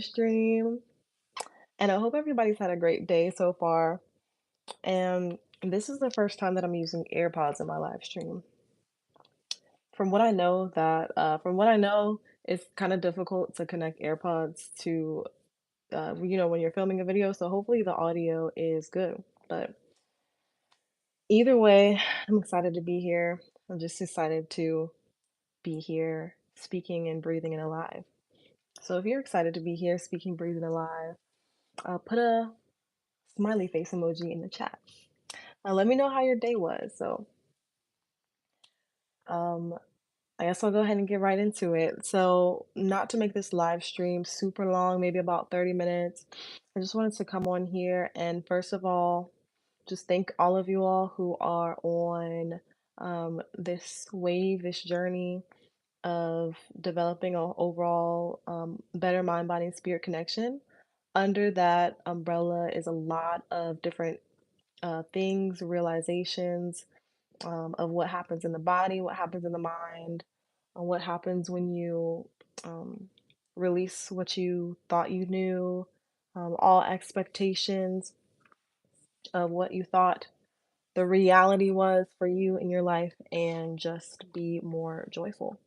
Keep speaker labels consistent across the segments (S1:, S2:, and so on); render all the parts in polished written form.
S1: Stream, and I hope everybody's had a great day so far. And this is the first time that I'm using AirPods in my live stream. From what I know, it's kind of difficult to connect AirPods to, when you're filming a video. So hopefully the audio is good. But either way, I'm excited to be here. I'm just excited to be here, speaking and breathing and alive. So if you're excited to be here, speaking, breathing, alive, put a smiley face emoji in the chat. Let me know how your day was. Um, I guess I'll go ahead and get right into it. So, not to make this live stream super long, maybe about 30 minutes, I just wanted to come on here and first of all, just thank all of you all who are on this wave, this journey of developing an overall better mind, body, and spirit connection. Under that umbrella is a lot of different things, realizations, of what happens in the body, what happens in the mind, what happens when you um, release what you thought you knew, all expectations of what you thought the reality was for you in your life, and just be more joyful.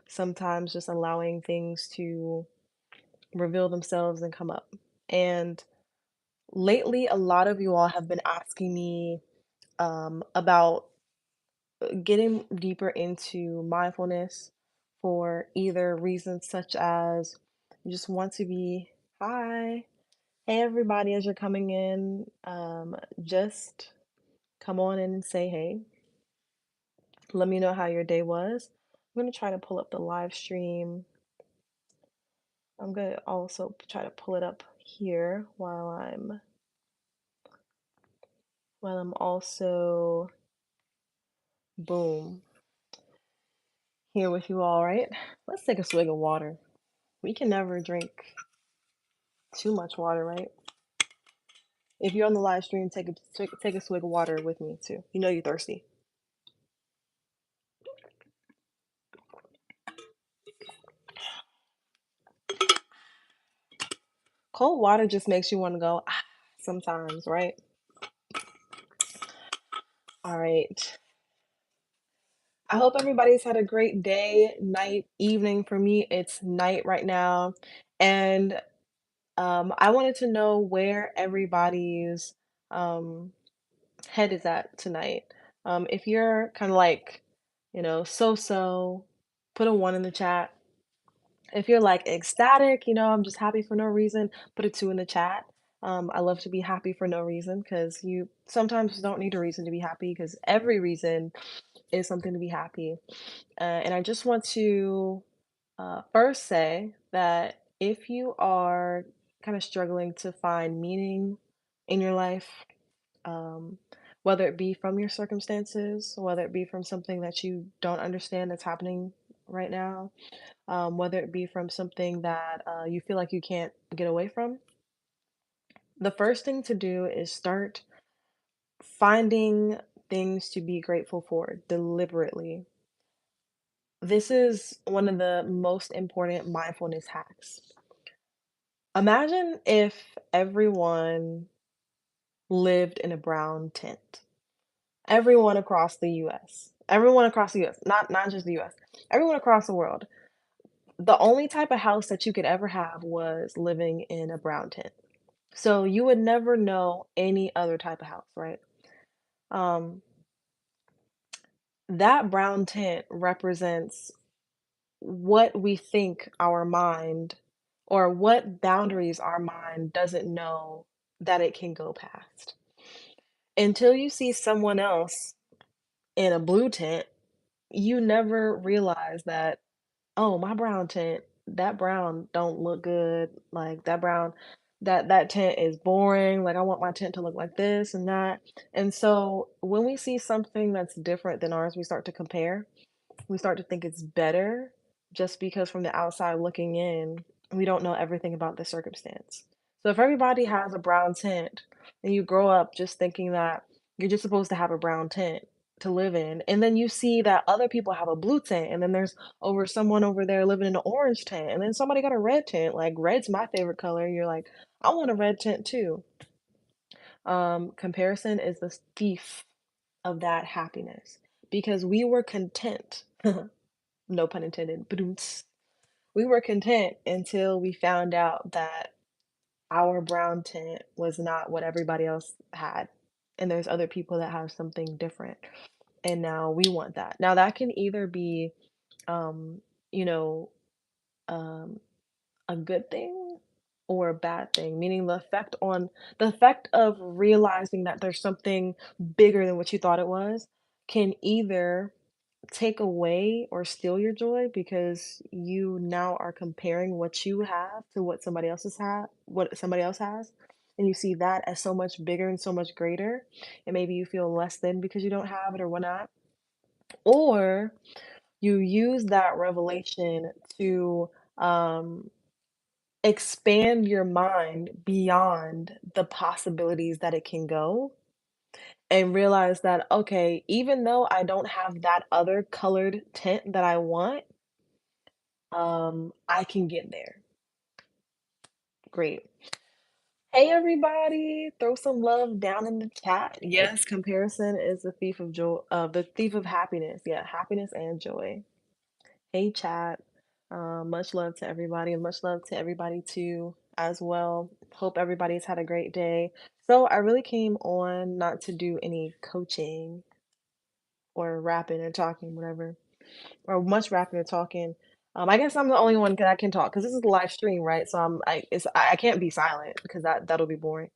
S1: Sometimes just allowing things to reveal themselves and come up. And lately, a lot of you all have been asking me about getting deeper into mindfulness for either reasons such as you just want to be hi, hey everybody, as you're coming in, just come on in and say hey. Let me know how your day was. I'm gonna try to pull up the live stream. I'm gonna also try to pull it up here while I'm also boom here with you all, right? Let's take a swig of water. We can never drink too much water, right? If you're on the live stream, take a swig of water with me too. You know you're thirsty. Cold water just makes you want to go sometimes, right? All right. I hope everybody's had a great day, night, evening. For me, it's night right now. And I wanted to know where everybody's um, head is at tonight. If you're kind of like, so, put a one in the chat. If you're like ecstatic, I'm just happy for no reason, put a two in the chat. I love to be happy for no reason because you sometimes don't need a reason to be happy because every reason is something to be happy. And I just want to first say that if you are kind of struggling to find meaning in your life, um, whether it be from your circumstances, whether it be from something that you don't understand that's happening right now, whether it be from something that you feel like you can't get away from, the first thing to do is start finding things to be grateful for deliberately. This is one of the most important mindfulness hacks. Imagine if everyone lived in a brown tent. Everyone across the US. Everyone across the US, not just the US. Everyone across the world. The only type of house that you could ever have was living in a brown tent. So you would never know any other type of house, right? Um, that brown tent represents what we think our mind or what boundaries our mind doesn't know that it can go past. Until you see someone else in a blue tent, you never realize that, oh, my brown tent, that brown don't look good. Like that brown, that tent is boring. Like I want my tent to look like this and that. And so when we see something that's different than ours, we start to compare. We start to think it's better just because from the outside looking in, we don't know everything about the circumstance. So if everybody has a brown tent and you grow up just thinking that you're just supposed to have a brown tent, to live in, and then you see that other people have a blue tint, and then there's someone over there living in an orange tint, and then somebody got a red tint, like, red's my favorite color, you're like, "I want a red tint too." Comparison is the thief of that happiness, because we were content, no pun intended, badoomts. We were content until we found out that our brown tint was not what everybody else had, and there's other people that have something different, and now we want that. Now that can either be, um, you know, um, a good thing or a bad thing, meaning the effect of realizing that there's something bigger than what you thought it was can either take away or steal your joy because you now are comparing what you have to what somebody else has, and you see that as so much bigger and so much greater, and maybe you feel less than because you don't have it or whatnot. Or you use that revelation to um expand your mind beyond the possibilities that it can go, and realize that, okay, even though I don't have that other colored tint that I want, I can get there. Great. Hey everybody, throw some love down in the chat. Yes, comparison is the thief of joy, the thief of happiness. Yeah, happiness and joy. Hey chat. Much love to everybody, and much love to everybody too as well. Hope everybody's had a great day. So I really came on not to do any coaching or rapping or talking, whatever, or much rapping or talking. I guess I'm the only one that can talk because this is a live stream, right? So I can't be silent because that'll be boring.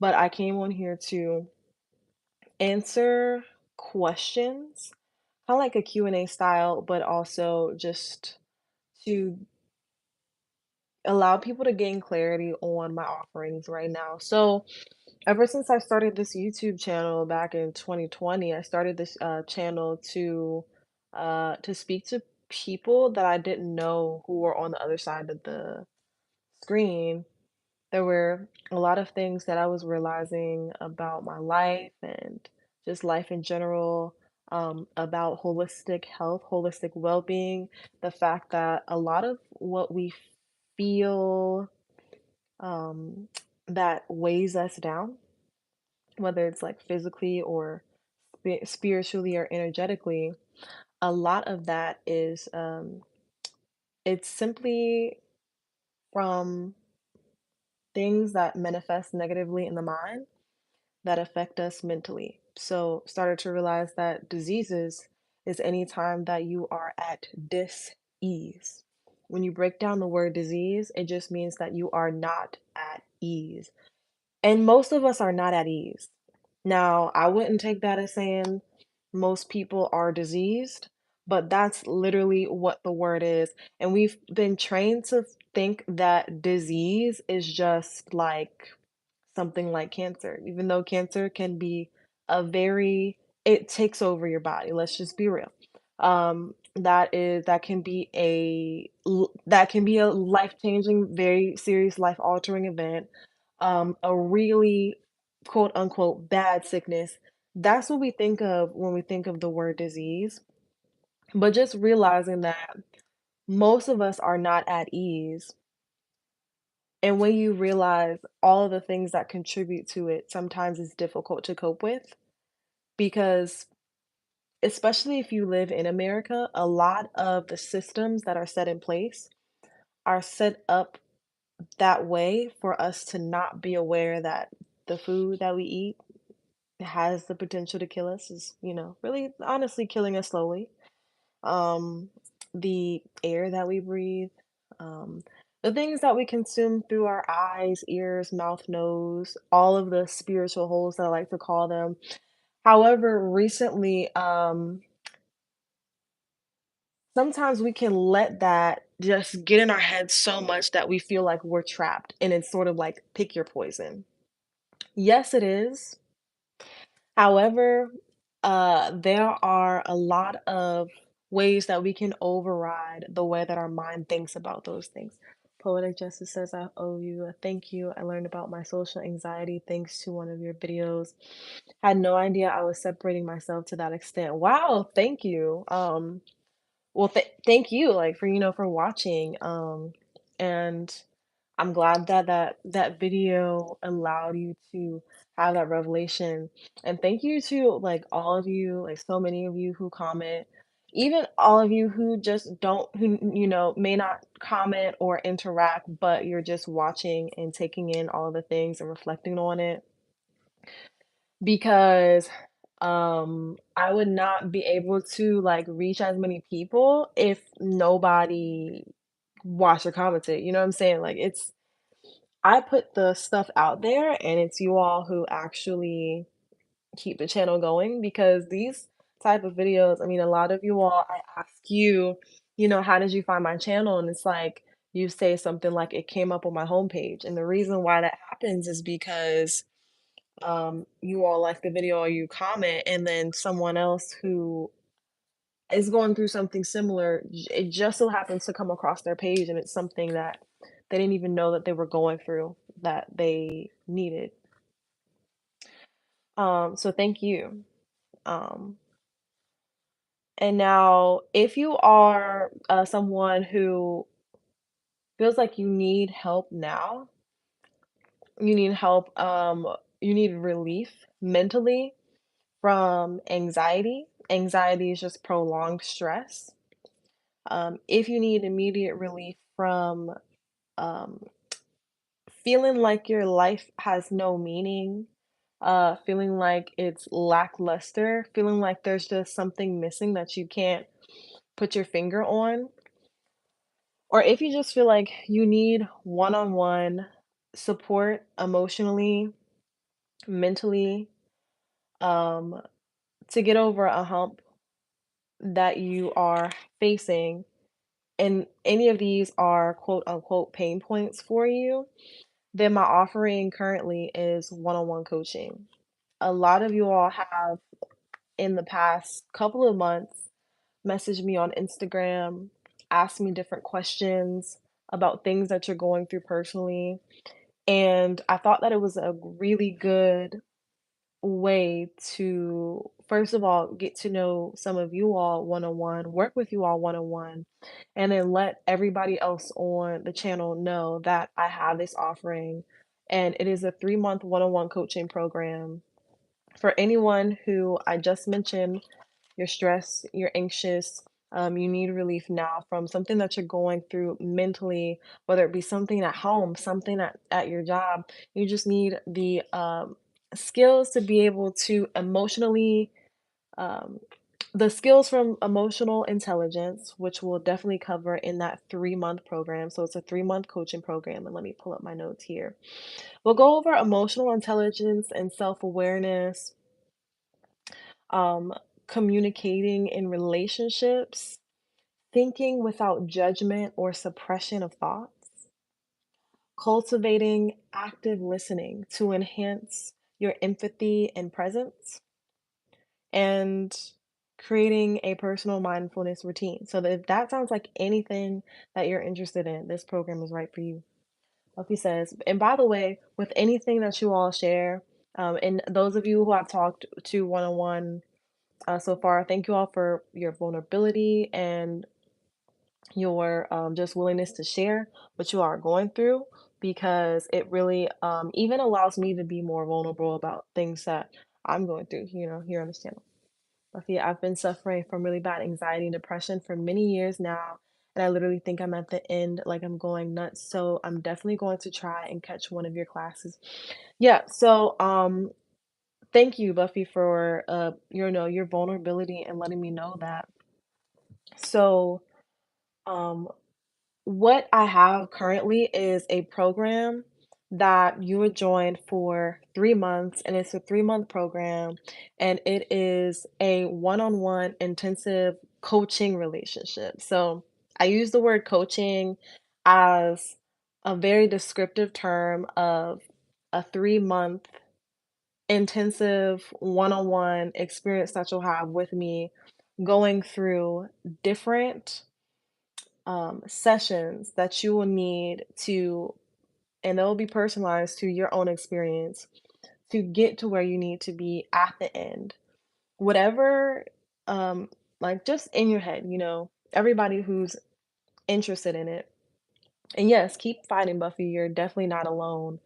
S1: But I came on here to answer questions, kind of like a Q&A style, but also just to allow people to gain clarity on my offerings right now. So, ever since I started this YouTube channel back in 2020, I started this channel to speak to people that I didn't know who were on the other side of the screen. There were a lot of things that I was realizing about my life and just life in general, about holistic health, holistic well being, the fact that a lot of what we feel um, that weighs us down, whether it's like physically or spiritually or energetically, a lot of that is it's simply from things that manifest negatively in the mind that affect us mentally. So started to realize that diseases is any time that you are at dis-ease. When you break down the word disease, it just means that you are not at ease. And most of us are not at ease. Now, I wouldn't take that as saying most people are diseased, but that's literally what the word is. And we've been trained to think that disease is just like something like cancer, even though cancer can be it takes over your body. Let's just be real. That can be that can be a life-changing, very serious, life-altering event. A really quote unquote bad sickness. That's what we think of when we think of the word disease. But just realizing that most of us are not at ease, and when you realize all of the things that contribute to it, sometimes it's difficult to cope with because, especially if you live in America, a lot of the systems that are set in place are set up that way for us to not be aware that the food that we eat has the potential to kill us, is, really honestly killing us slowly. um, the air that we breathe, um, the things that we consume through our eyes, ears, mouth, nose, all of the spiritual holes that I like to call them. However, recently, sometimes we can let that just get in our heads so much that we feel like we're trapped, and it's sort of like pick your poison. Yes, it is. However, there are a lot of ways that we can override the way that our mind thinks about those things. Poetic Justice says, I owe you a thank you. I learned about my social anxiety thanks to one of your videos. Had no idea I was separating myself to that extent. Wow, thank you. Well, thank you, like, for, for watching. And I'm glad that that video allowed you to have that revelation. And thank you to like all of you, like so many of you who comment, even all of you who just don't, who, may not comment or interact, but you're just watching and taking in all of the things and reflecting on it. Because I would not be able to like reach as many people if nobody watched or commented. You know what I'm saying? Like I put the stuff out there and it's you all who actually keep the channel going because these type of videos, I mean, a lot of you all, I ask you, how did you find my channel? And it's like you say something like it came up on my homepage. And the reason why that happens is because you all like the video or you comment, and then someone else who is going through something similar, it just so happens to come across their page, and it's something that they didn't even know that they were going through, that they needed. So thank you. Um, and now, if you are someone who feels like you need help now, you need help, you need relief mentally from anxiety. Anxiety is just prolonged stress. If you need immediate relief from um, feeling like your life has no meaning, feeling like it's lackluster, feeling like there's just something missing that you can't put your finger on, or if you just feel like you need one on one support emotionally, mentally, um, to get over a hump that you are facing, and any of these are quote unquote pain points for you, then my offering currently is one on one coaching. A lot of you all have, in the past couple of months, messaged me on Instagram, asked me different questions about things that you're going through personally. And I thought that it was a really good way to, first of all, get to know some of you all one on one, work with you all one on one, and then let everybody else on the channel know that I have this offering. And it is a 3-month one on one coaching program for anyone who I just mentioned. You're stressed, you're anxious, you need relief now from something that you're going through mentally, whether it be something at home, something at your job. You just need the skills to be able to emotionally, um, the skills from emotional intelligence, which we'll definitely cover in that 3-month program. So it's a 3-month coaching program. And let me pull up my notes here. We'll go over emotional intelligence and self awareness, um, communicating in relationships, thinking without judgment or suppression of thoughts, cultivating active listening to enhance your empathy and presence, and creating a personal mindfulness routine. So that if that sounds like anything that you're interested in, this program is right for you. Luffy says, and by the way, with anything that you all share, and those of you who I've talked to one on one so far. Thank you all for your vulnerability and your just willingness to share what you are going through, because it really even allows me to be more vulnerable about things that I'm going through, here on this channel. Okay, I've been suffering from really bad anxiety and depression for many years now, and I literally think I'm at the end, like I'm going nuts. So I'm definitely going to try and catch one of your classes. Yeah, so thank you, Buffy, for your vulnerability and letting me know that. So, um, what I have currently is a program that you would join for 3 months, and it's a 3-month program, and it is a one-on-one intensive coaching relationship. So I use the word coaching as a very descriptive term of a 3-month intensive one-on-one experience that you'll have with me, going through different sessions that you will need to, and they'll be personalized to your own experience to get to where you need to be at the end. Whatever, um, like just in your head, everybody who's interested in it. And yes, keep fighting, Buffy. You're definitely not alone.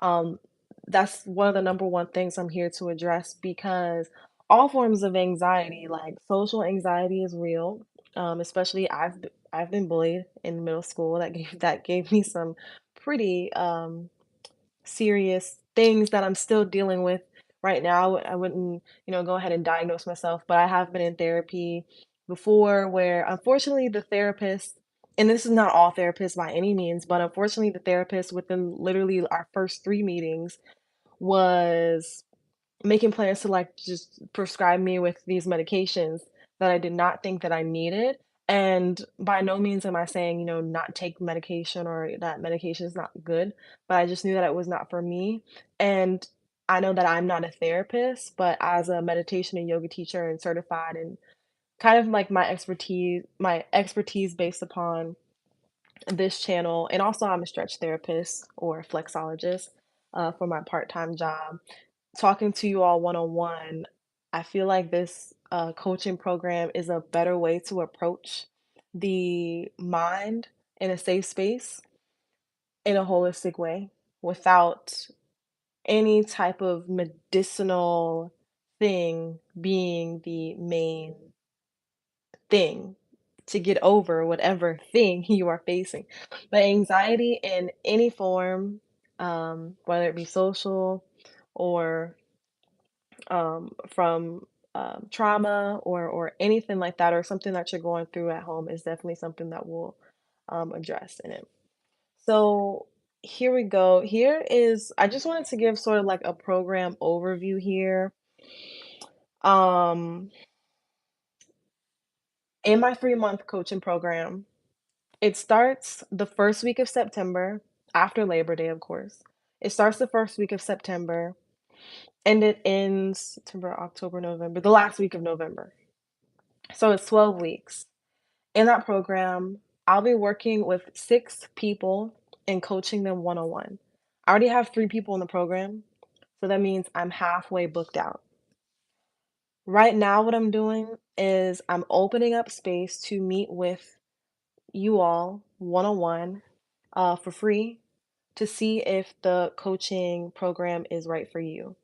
S1: Um, that's one of the number one things I'm here to address because all forms of anxiety, like social anxiety, is real. Especially I've been bullied in middle school. That gave me some pretty serious things that I'm still dealing with right now. I wouldn't, go ahead and diagnose myself, but I have been in therapy before where unfortunately the therapist, and this is not all therapists by any means, but unfortunately the therapist within literally our first 3 meetings was making plans to, like, just prescribe me with these medications that I did not think that I needed, and by no means am I saying, not take medication or that medication is not good, but I just knew that it was not for me, and I know that I'm not a therapist, but as a meditation and yoga teacher and certified and kind of like my expertise based upon this channel, and also I'm a stretch therapist or flexologist, for my part-time job. Talking to you all one-on-one, I feel like this, coaching program is a better way to approach the mind in a safe space in a holistic way without any type of medicinal thing being the main thing to get over whatever thing you are facing. But anxiety in any form, whether it be social or from trauma or anything like that, or something that you're going through at home, is definitely something that we'll address in it. So here we go. I just wanted to give sort of like a program overview here. Um, in my 3-month coaching program, it starts the first week of September, after Labor Day, of course. It starts the first week of September and it ends September, October, November, the last week of November. So it's 12 weeks. In that program, I'll be working with 6 people and coaching them one-on-one. I already have 3 people in the program, so that means I'm halfway booked out. Right now, what I'm doing is I'm opening up space to meet with you all one-on-one, for free to see if the coaching program is right for you.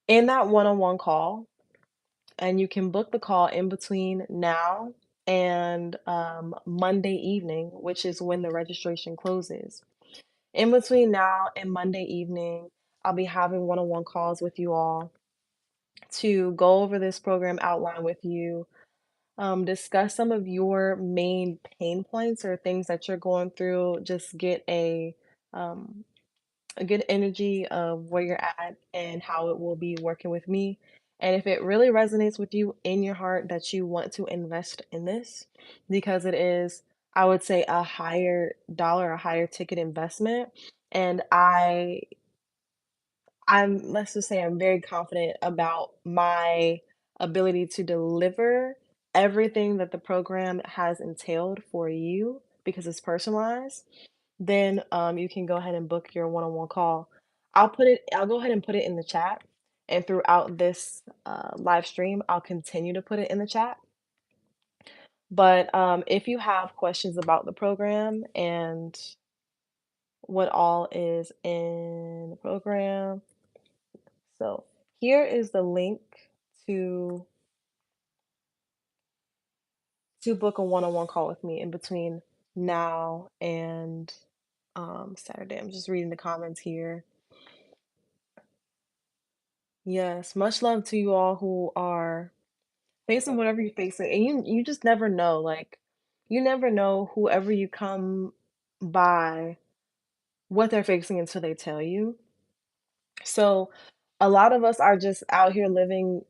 S1: In that one-on-one call, and you can book the call in between now and Monday evening, which is when the registration closes. In between now and Monday evening, I'll be having one on one calls with you all to go over this program outline with you, discuss some of your main pain points or things that you're going through, just get um, a good energy of where you're at and how it will be working with me. And if it really resonates with you in your heart that you want to invest in this, because it is, I would say, a higher dollar, a higher ticket investment. And let's just say I'm very confident about my ability to deliver everything that the program has entailed for you because it's personalized, then you can go ahead and book your one-on-one call. I'll go ahead and put it in the chat, and throughout this live stream, I'll continue to put it in the chat. But if you have questions about the program and what all is in the program, so here is the link to book a one-on-one call with me in between now and Saturday. I'm just reading the comments here. Yes, much love to you all who are facing whatever you're facing, and you just never know, like, you never know whoever you come by, what they're facing until they tell you. So, a lot of us are just out here living,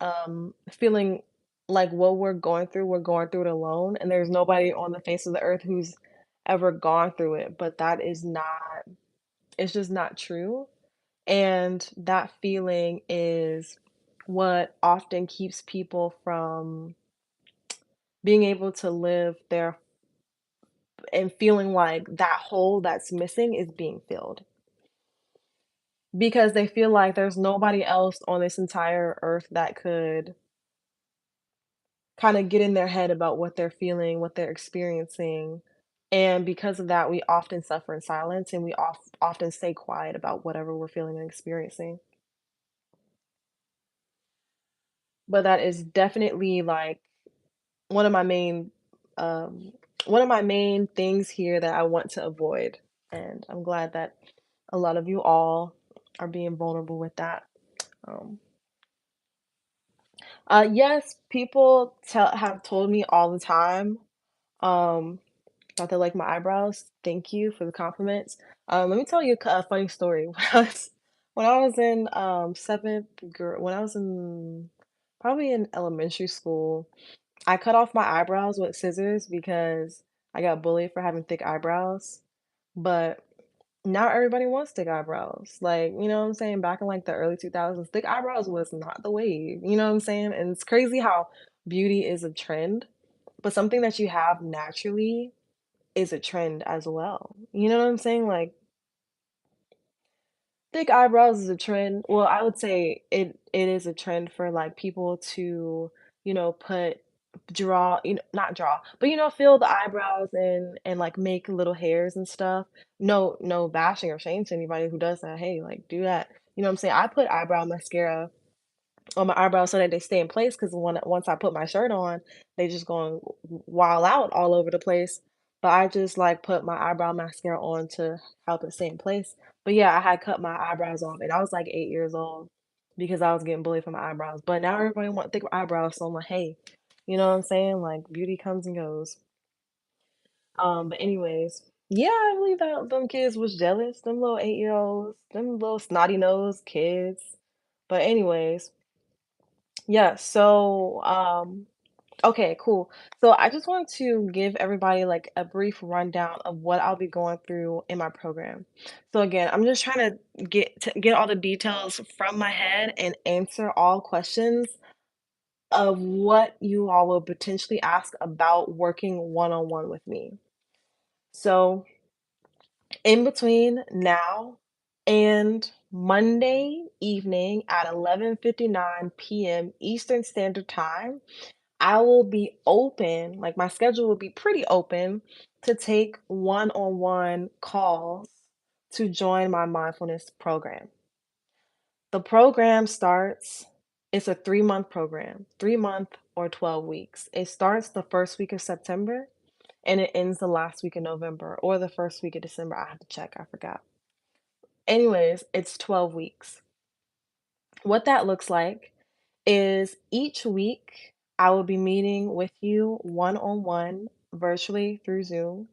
S1: feeling like what we're going through it alone, and there's nobody on the face of the earth who's ever gone through it, but that is not it's just not true. And that feeling is what often keeps people from being able to live their and feeling like that hole that's missing is being filled because they feel like there's nobody else on this entire earth that could kind of get in their head about what they're feeling, what they're experiencing. And because of that, we often suffer in silence and we often stay quiet about whatever we're feeling and experiencing. But that is definitely like one of my main um one of my main things here that I want to avoid. And I'm glad that a lot of you all are being vulnerable with that. Um yes, people have told me all the time um that they like my eyebrows. Thank you for the compliments. Let me tell you a funny story. When I was in 7th grade, when I was in probably in elementary school, I cut off my eyebrows with scissors because I got bullied for having thick eyebrows. But now everybody wants thick eyebrows. Like, you know what I'm saying? Back in like the early 2000s, thick eyebrows was not the wave. You know what I'm saying? And it's crazy how beauty is a trend, but something that you have naturally is a trend as well. You know what I'm saying? Like, thick eyebrows is a trend. Well, I would say it is a trend for, like, people to, put draw not draw, but, fill the eyebrows and, like, make little hairs and stuff. No bashing or shame to anybody who does that. Hey, like, do that. You know what I'm saying? I put eyebrow mascara on my eyebrows so that they stay in place because once I put my shirt on, they just going wild out all over the place. But I just like put my eyebrow mascara on to help it stay in place. But yeah, I had cut my eyebrows off and I was like 8 years old because I was getting bullied for my eyebrows. But now everybody want thick eyebrows, so I'm like, hey, you know what I'm saying? Like beauty comes and goes. But anyways, yeah, I believe that them kids was jealous. Them little 8-year olds, them little snotty nosed kids. But anyways, yeah, okay, cool. So I just want to give everybody like a brief rundown of what I'll be going through in my program. So again, I'm just trying to get all the details from my head and answer all questions of what you all will potentially ask about working one-on-one with me. So in between now and Monday evening at 11:59 p.m. Eastern Standard Time, I will be open, like my schedule will be pretty open to take one-on-one calls to join my mindfulness program. The program starts, it's a 3-month program, 3-month or 12 weeks. It starts the first week of September and it ends the last week of November or the first week of December. I have to check, I forgot. Anyways, it's 12 weeks. What that looks like is each week I will be meeting with you one on one virtually through Zoom.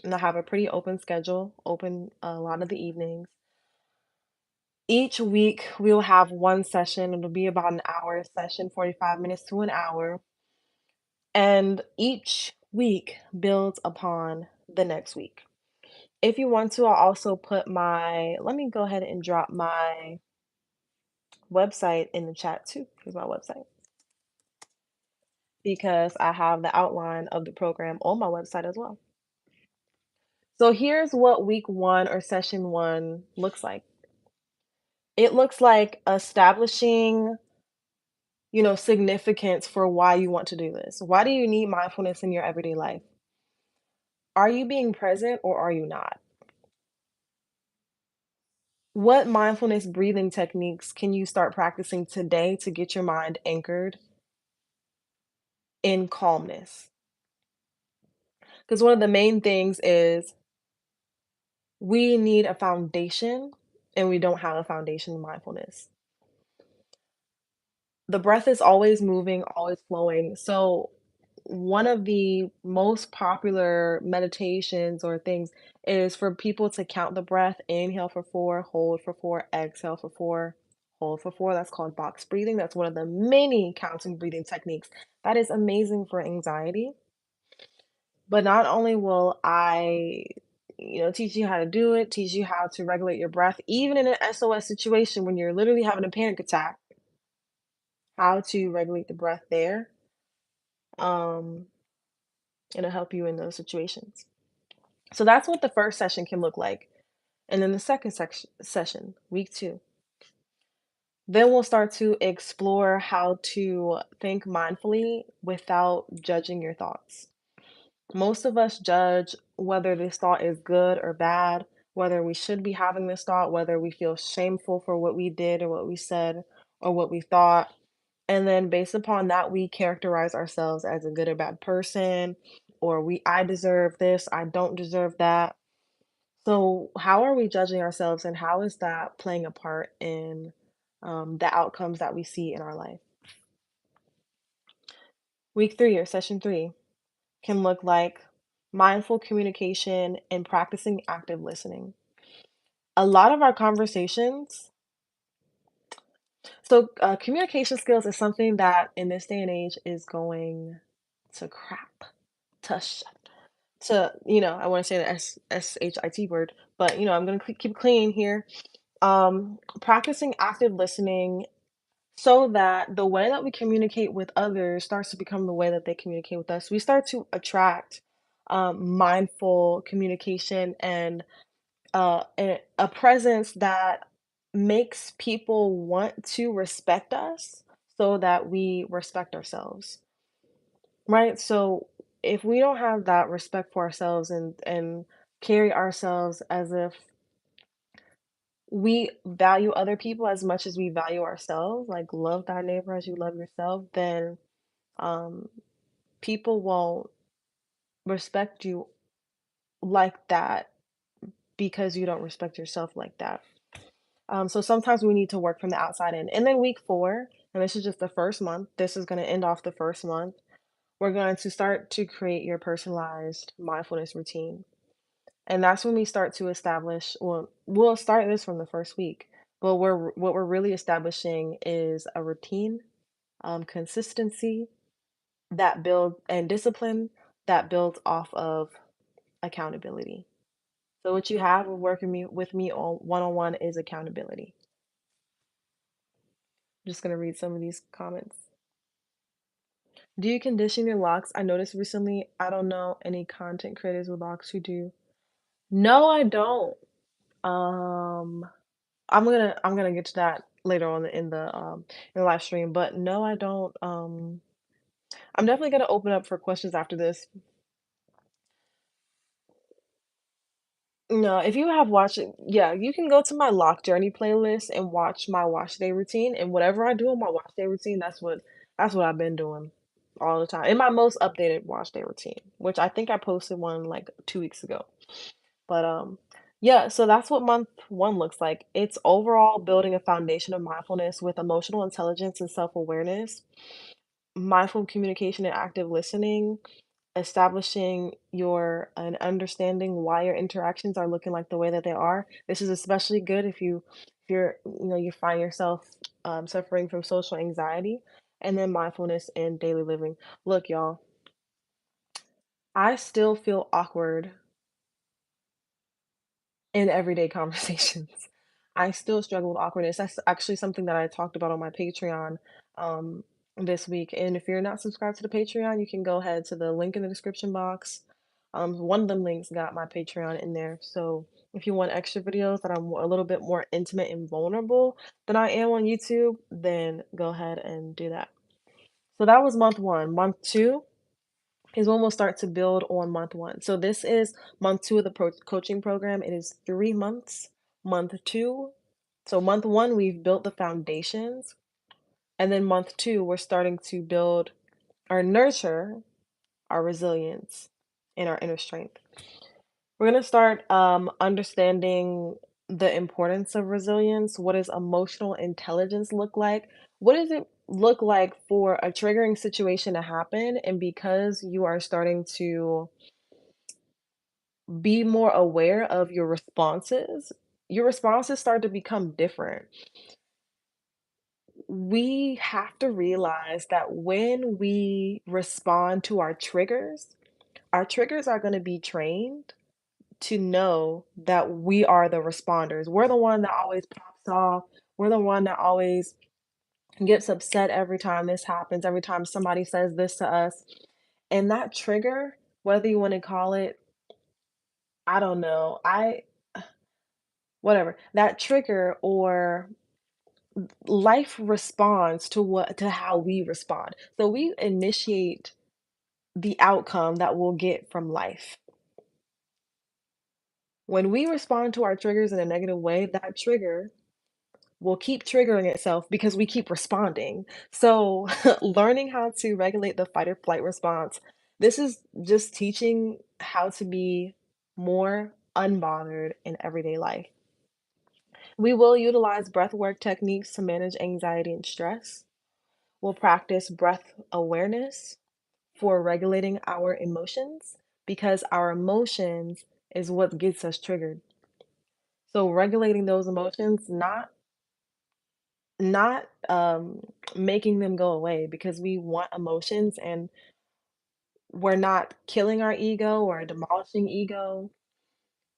S1: And I have a pretty open schedule, open a lot of the evenings. Each week we'll have one session. It'll be about an hour session, 45 minutes to an hour. And each week builds upon the next week. If you want to, I'll also put let me go ahead and drop my website in the chat too. Here's my website because I have the outline of the program on my website as well. So here's what week one or session one looks like. It looks like establishing, significance for why you want to do this. Why do you need mindfulness in your everyday life? Are you being present or are you not? What mindfulness breathing techniques can you start practicing today to get your mind anchored in calmness? Because one of the main things is we need a foundation and we don't have a foundation in mindfulness. The breath is always moving, always flowing. So, one of the most popular meditations or things is for people to count the breath, inhale for 4, hold for 4, exhale for 4, hold for 4. That's called box breathing. That's one of the many counting breathing techniques. That is amazing for anxiety. But not only will I, teach you how to do it, teach you how to regulate your breath, even in an SOS situation when you're literally having a panic attack, how to regulate the breath there. Um, It'll help you in those situations. So that's what the first session can look like. And then the second session, week 2, then we'll start to explore how to think mindfully without judging your thoughts. Most of us judge whether this thought is good or bad, whether we should be having this thought, whether we feel shameful for what we did or what we said or what we thought. And then based upon that, we characterize ourselves as a good or bad person, or I deserve this, I don't deserve that. So, how are we judging ourselves, and how is that playing a part in the outcomes that we see in our life? Week 3 or session 3 can look like mindful communication and practicing active listening. A lot of our conversations, communication skills is something that in this day and age is going to crap, to sh- I want to say the shit word, but I'm going to keep clean here. Practicing active listening so that the way that we communicate with others starts to become the way that they communicate with us. We start to attract mindful communication and a presence that makes people want to respect us so that we respect ourselves, right? So if we don't have that respect for ourselves and carry ourselves as if we value other people as much as we value ourselves, like love thy neighbor as you love yourself, then um, people won't respect you like that because you don't respect yourself like that. So sometimes we need to work from the outside in. And then week 4, and this is just the first month, this is going to end off the first month. We're going to start to create your personalized mindfulness routine. And that's when we start to establish, well, we'll start this from the first week, but what we're really establishing is a routine, consistency that build and discipline that builds off of accountability. So what you have with me on one-on-one is accountability. I'm just gonna read some of these comments. Do you condition your locks? I noticed recently, I don't know any content creators with locks who do. No, I don't. Um, I'm gonna get to that later on in the live stream, but no, I don't. I'm definitely gonna open up for questions after this. No, if you have watched it, yeah, you can go to my Lock Journey playlist and watch my wash day routine, and whatever I do in my wash day routine, that's what I've been doing all the time. In my most updated wash day routine, which I think I posted one like 2 weeks ago. But yeah, so that's what month 1 looks like. It's overall building a foundation of mindfulness with emotional intelligence and self-awareness, mindful communication and active listening, establishing your and understanding why your interactions are looking like the way that they are. This is especially good if you find yourself suffering from social anxiety, and then mindfulness in daily living. Look, y'all, I still feel awkward in everyday conversations. I still struggle with awkwardness. That's actually something that I talked about on my Patreon um, this week. And if you're not subscribed to the Patreon, you can go ahead to the link in the description box. One of them links got my Patreon in there. So if you want extra videos that are a little bit more intimate and vulnerable than I am on YouTube, then go ahead and do that. So that was month 1. Month 2 is when we'll start to build on month 1. So this is month 2 of the coaching program. It is 3 months. Month 2, so month 1, we've built the foundations, and then month 2, we're starting to build or nurture our resilience and our inner strength. We're gonna start understanding the importance of resilience. What does emotional intelligence look like? What does it look like for a triggering situation to happen? And because you are starting to be more aware of your responses start to become different. We have to realize that when we respond to our triggers are going to be trained to know that we are the responders. We're the one that always pops off. We're the one that always gets upset every time this happens, every time somebody says this to us. And that trigger, whether you want to call it I don't know. I whatever. That trigger or life responds to how we respond. So we initiate the outcome that we'll get from life. When we respond to our triggers in a negative way, that trigger will keep triggering itself because we keep responding. So, learning how to regulate the fight or flight response, this is just teaching how to be more unbothered in everyday life. We will utilize breath work techniques to manage anxiety and stress. We'll practice breath awareness for regulating our emotions because our emotions is what gets us triggered. So regulating those emotions, not making them go away because we want emotions and we're not killing our ego or demolishing ego.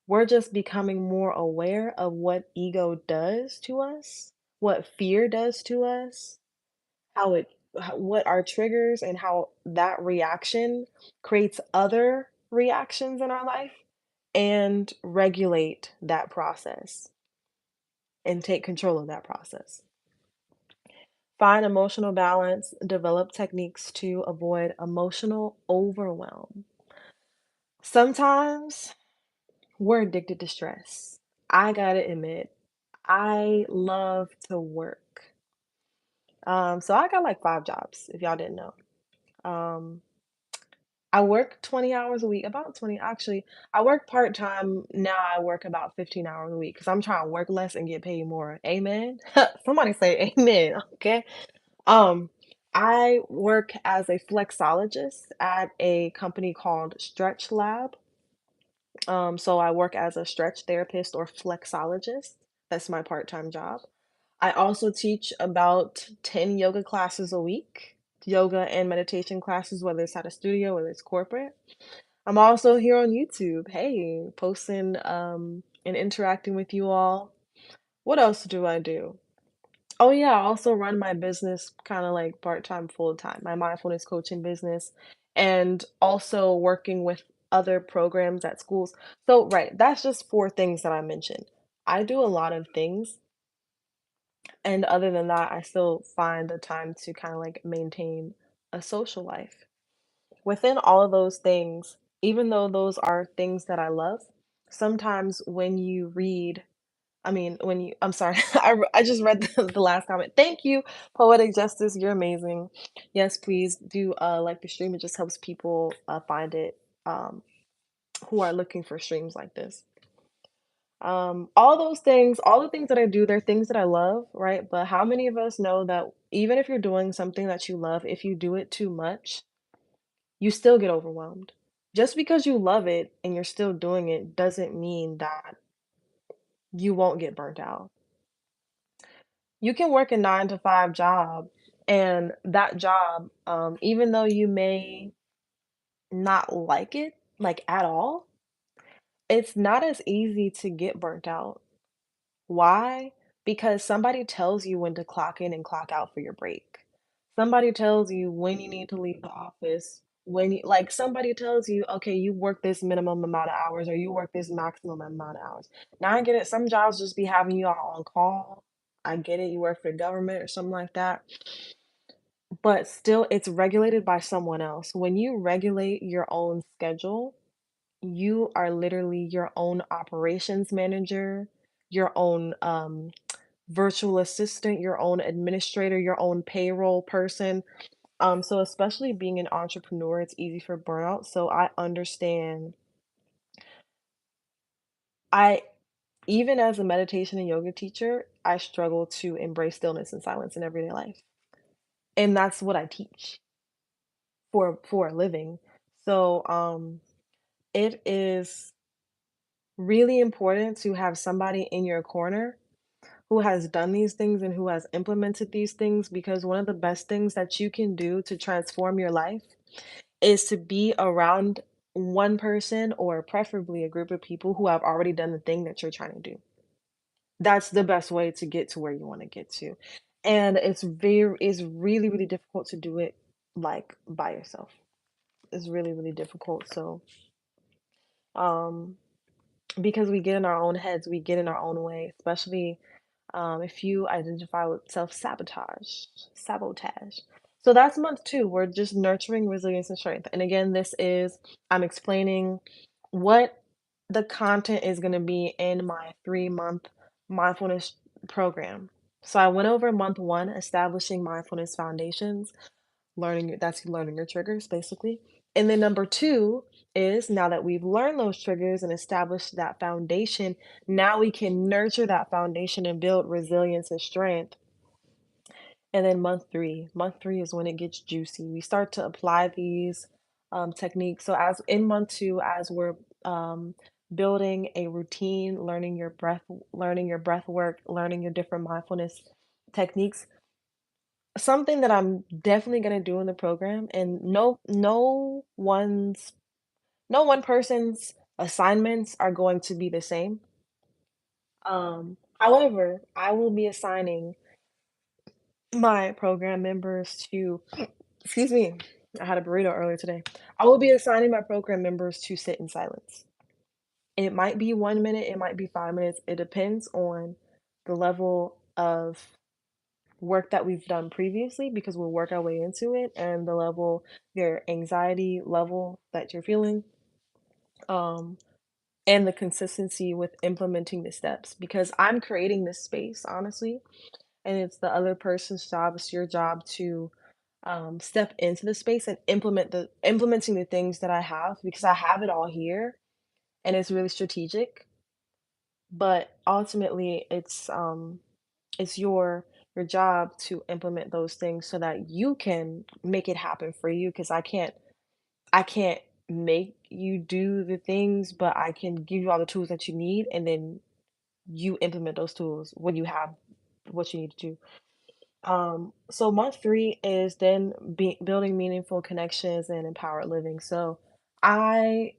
S1: We're just becoming more aware of what ego does to us, what fear does to us, how it what our triggers and how that reaction creates other reactions in our life and regulate that process and take control of that process. Find emotional balance, develop techniques to avoid emotional overwhelm. Sometimes we're addicted to stress. I gotta admit, I love to work. So I got like 5 jobs, if y'all didn't know. Um, I work 20 hours a week, about 20 actually. I work part-time, now I work about 15 hours a week because I'm trying to work less and get paid more. Amen? Somebody say amen, okay? Um, I work as a flexologist at a company called Stretch Lab. So I work as a stretch therapist or flexologist. That's my part-time job. I also teach about 10 yoga classes a week, yoga and meditation classes, whether it's at a studio, whether it's corporate. I'm also here on YouTube, hey, posting and interacting with you all. What else do I do? Oh yeah, I also run my business kind of like part-time, full-time, my mindfulness coaching business, and also working with other programs at schools. So, right, that's just 4 things that I mentioned. I do a lot of things, and other than that, I still find the time to kind of like maintain a social life. Within all of those things, even though those are things that I love, sometimes when you read when you I'm sorry, I just read the last comment. Thank you, Poetic Justice, you're amazing. Yes, please do, like the stream, it just helps people, find it, who are looking for streams like this. All those things, all the things that I do, they're things that I love, right? But how many of us know that even if you're doing something that you love, if you do it too much, you still get overwhelmed? Just because you love it and you're still doing it doesn't mean that you won't get burnt out. You can work a 9 to 5 job, and that job, even though you may not like it, like, at all, it's not as easy to get burnt out. Why? Because somebody tells you when to clock in and clock out for your break. Somebody tells you when you need to leave the office, when you like, somebody tells you, "Okay, you work this minimum amount of hours or you work this maximum amount of hours." Now I get it, some jobs just be having you out on call. I get it, you work for the government or something like that, but still, it's regulated by someone else. When you regulate your own schedule, you are literally your own operations manager, your own, virtual assistant, your own administrator, your own payroll person. So especially being an entrepreneur, it's easy for burnout. So I understand. I even as a meditation and yoga teacher, I struggle to embrace stillness and silence in everyday life. And that's what I teach for a living. So it is really important to have somebody in your corner who has done these things and who has implemented these things because one of the best things that you can do to transform your life is to be around one person or preferably a group of people who have already done the thing that you're trying to do. That's the best way to get to where you want to get to. And it's really, really difficult to do it like by yourself. It's really, really difficult. So, um because we get in our own heads, we get in our own way, especially if you identify with sabotage. So that's month two. We're just nurturing resilience and strength. And again, I'm explaining what the content is going to be in my 3 month mindfulness program. So I went over month one, establishing mindfulness foundations, learning your triggers basically. And then number two is, now that we've learned those triggers and established that foundation, now we can nurture that foundation and build resilience and strength. And then month three is when it gets juicy. We start to apply these techniques. So as in month two, as we're um, building a routine, learning your breath work, learning your different mindfulness techniques, something that I'm definitely gonna do in the program, and no one person's assignments are going to be the same. However, I will be assigning my program members to excuse me, I had a burrito earlier today. I will be assigning my program members to sit in silence. It might be 1 minute, it might be 5 minutes, it depends on the level of work that we've done previously, because we'll work our way into it, and your anxiety level that you're feeling, um, and the consistency with implementing the steps, because I'm creating this space, honestly, and it's the other person's job. It's your job to step into the space and implementing the things that I have, because I have it all here and it's really strategic. But ultimately, it's your job to implement those things so that you can make it happen for you, because I can't make you do the things, but I can give you all the tools that you need, and then you implement those tools when you have what you need to do. So month three is then building meaningful connections and empowered living. So I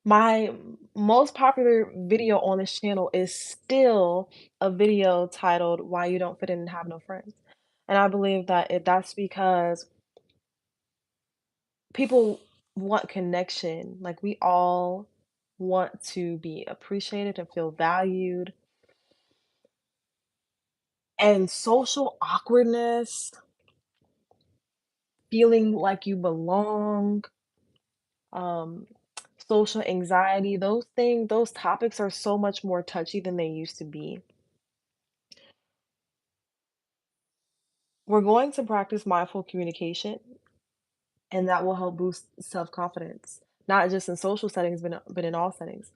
S1: my most popular video on this channel is still a video titled "Why You Don't Fit In and Have No Friends." And I believe that that's because people want connection. Like, we all want to be appreciated and feel valued. And social awkwardness, feeling like you belong, um, social anxiety, those topics are so much more touchy than they used to be. We're going to practice mindful communication, and that will help boost self-confidence, not just in social settings, but in all settings.